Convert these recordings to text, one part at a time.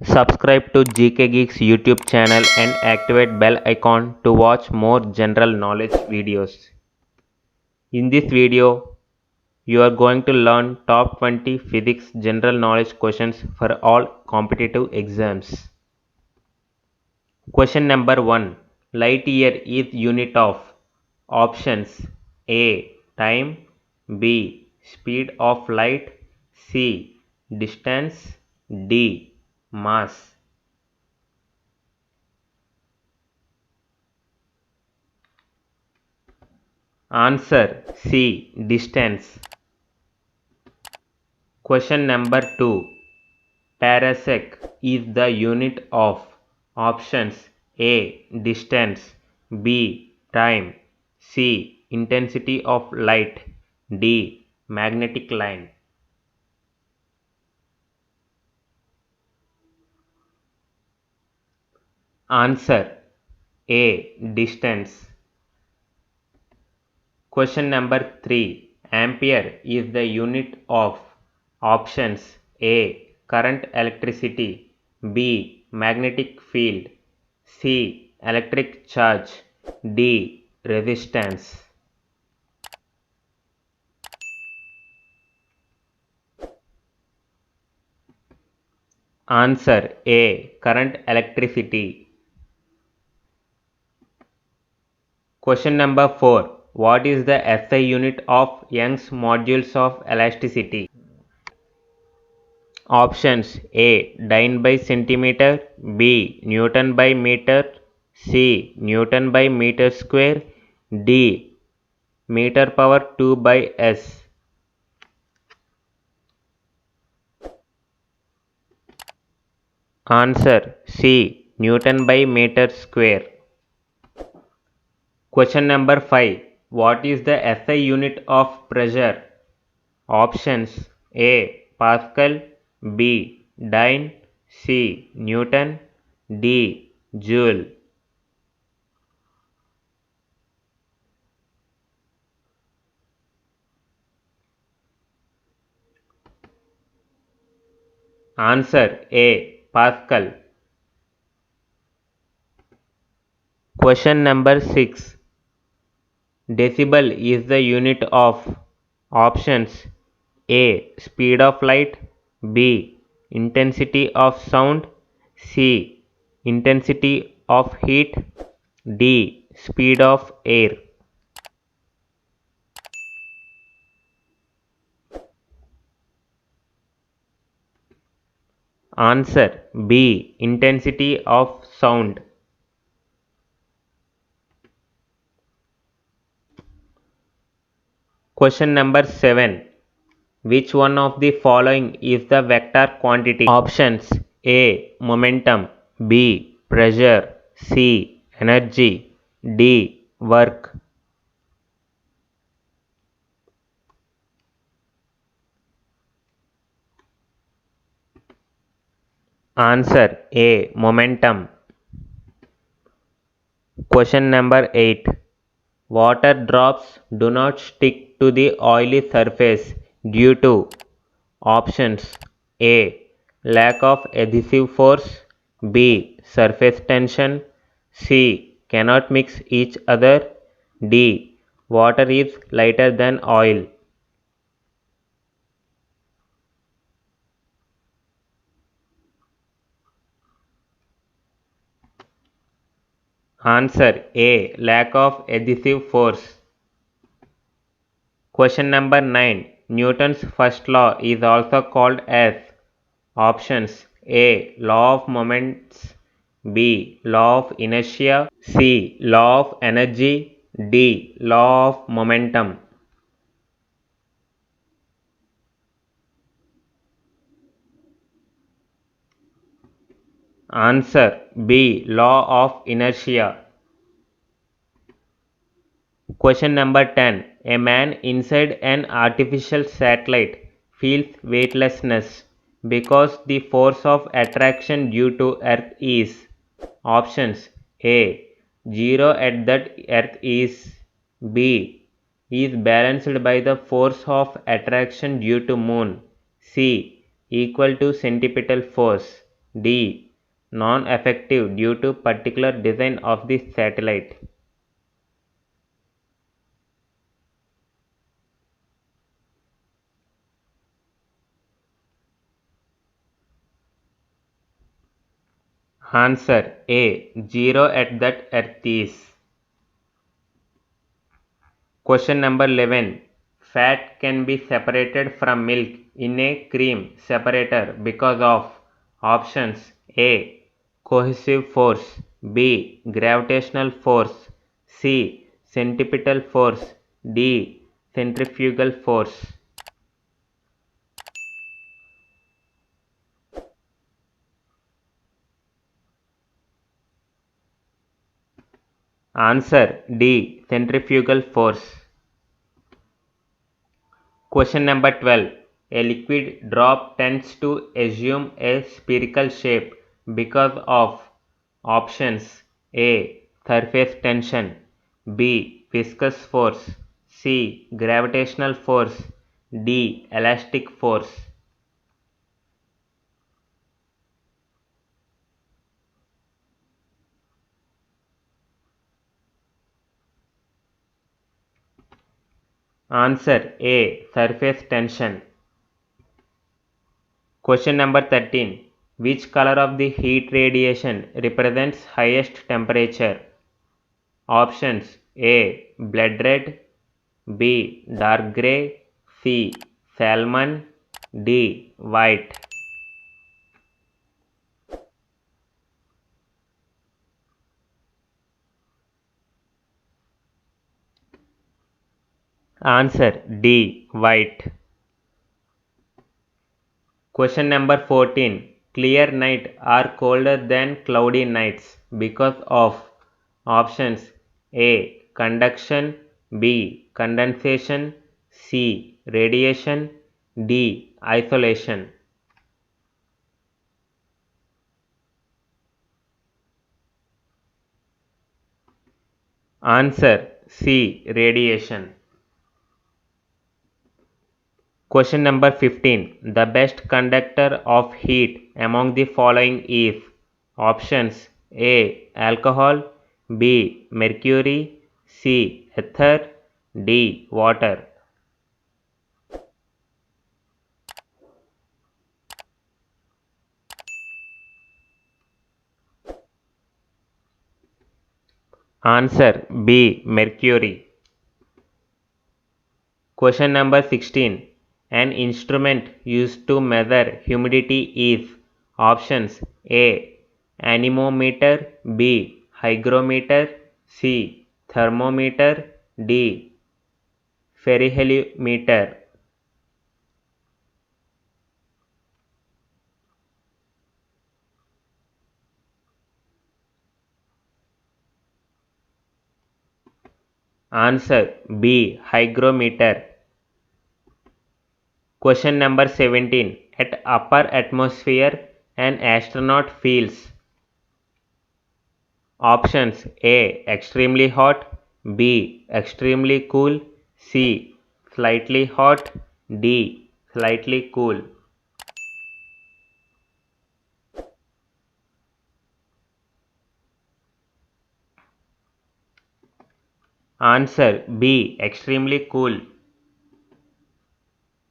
Subscribe to GK Geeks YouTube channel and activate bell icon to watch more general knowledge videos. In this video, you are going to learn top 20 physics general knowledge questions for all competitive exams. Question number 1. Light year is unit of options A. Time, B. Speed of light, C. Distance, D. Mass. Answer C. Distance. Question number 2. Parasec is the unit of options A. Distance, B. Time, C. Intensity of light, D. Magnetic line. Answer A. Distance. Question number 3. Ampere is the unit of options A. Current electricity, B. Magnetic field, C. Electric charge, D. Resistance. Answer A. Current electricity. Question number 4. What is the SI unit of Young's modules of elasticity? Options A. Dyne by centimeter, B. Newton by meter, C. Newton by meter square, D. meter power 2 by S. Answer C. Newton by meter square. Question number 5. What is the SI unit of pressure? Options A. Pascal, B. Dyne, C. Newton, D. Joule. Answer A. Pascal. Question number 6. Decibel is the unit of options A. Speed of light, B. Intensity of sound, C. Intensity of heat, D. Speed of air. Answer B. Intensity of sound. Question number 7. Which one of the following is the vector quantity? Options A. Momentum, B. Pressure, C. Energy, D. Work. Answer A. Momentum. Question number 8. Water drops do not stick to the oily surface due to options A. Lack of adhesive force, B. Surface tension, C. Cannot mix each other, D. Water is lighter than oil. Answer A. Lack of adhesive force. Question number 9. Newton's first law is also called as options A. Law of moments, B. Law of inertia, C. Law of energy, D. Law of momentum. Answer B. Law of inertia. Question number 10. A man inside an artificial satellite feels weightlessness because the force of attraction due to Earth is options A. 0 at that Earth is, B. is balanced by the force of attraction due to Moon, C. equal to centripetal force. D. Non-effective due to particular design of the satellite. Answer A. 0 at that Earth is. Question number 11. Fat can be separated from milk in a cream separator because of options A. Cohesive force, B. Gravitational force, C. Centripetal force, D. Centrifugal force. Answer D. Centrifugal force. Question number 12. A liquid drop tends to assume a spherical shape because of options A. Surface tension, B. Viscous force, C. Gravitational force, D. Elastic force. Answer A. Surface tension. Question number 13. Which color of the heat radiation represents highest temperature? Options A. Blood red, B. Dark grey, C. Salmon, D. White. Answer D. White. Question number 14. Clear night are colder than cloudy nights because of options A. Conduction, B. Condensation, C. Radiation, D. Isolation. Answer C. Radiation. Question number 15. The best conductor of heat among the following is options A. Alcohol, B. Mercury, C. Ether, D. Water. Answer B. Mercury. Question number 16. An instrument used to measure humidity is options A. Anemometer, B. Hygrometer, C. Thermometer, D. Ferrihelimeter. Answer B. Hygrometer. Question number 17. At upper atmosphere, an astronaut feels options A. Extremely hot, B. Extremely cool, C. Slightly hot, D. Slightly cool. Answer B. Extremely cool.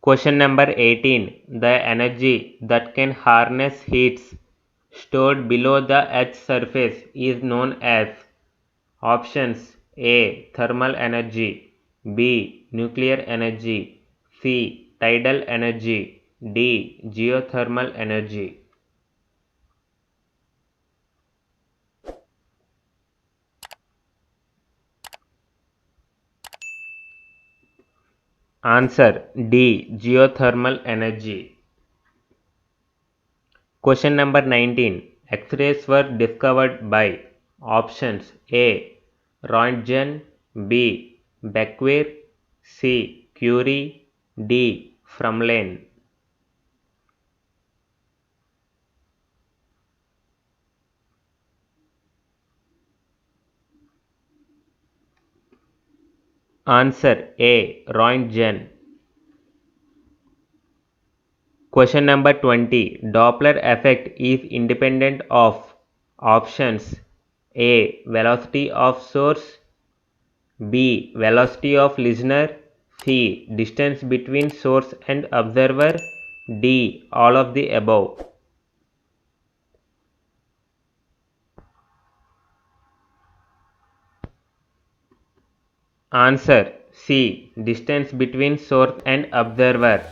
Question number 18. The energy that can harness heats stored below the Earth's surface is known as options A. Thermal energy, B. Nuclear energy, C. Tidal energy, D. Geothermal energy. Answer D. Geothermal energy. Question number 19. X-rays were discovered by options A. Roentgen, B. Becquerel, C. Curie, D. Fromalen. Answer A. Roentgen. Question number 20. Doppler effect is independent of options A. Velocity of source, B. Velocity of listener, C. Distance between source and observer, D. All of the above. Answer C. Distance between source and observer.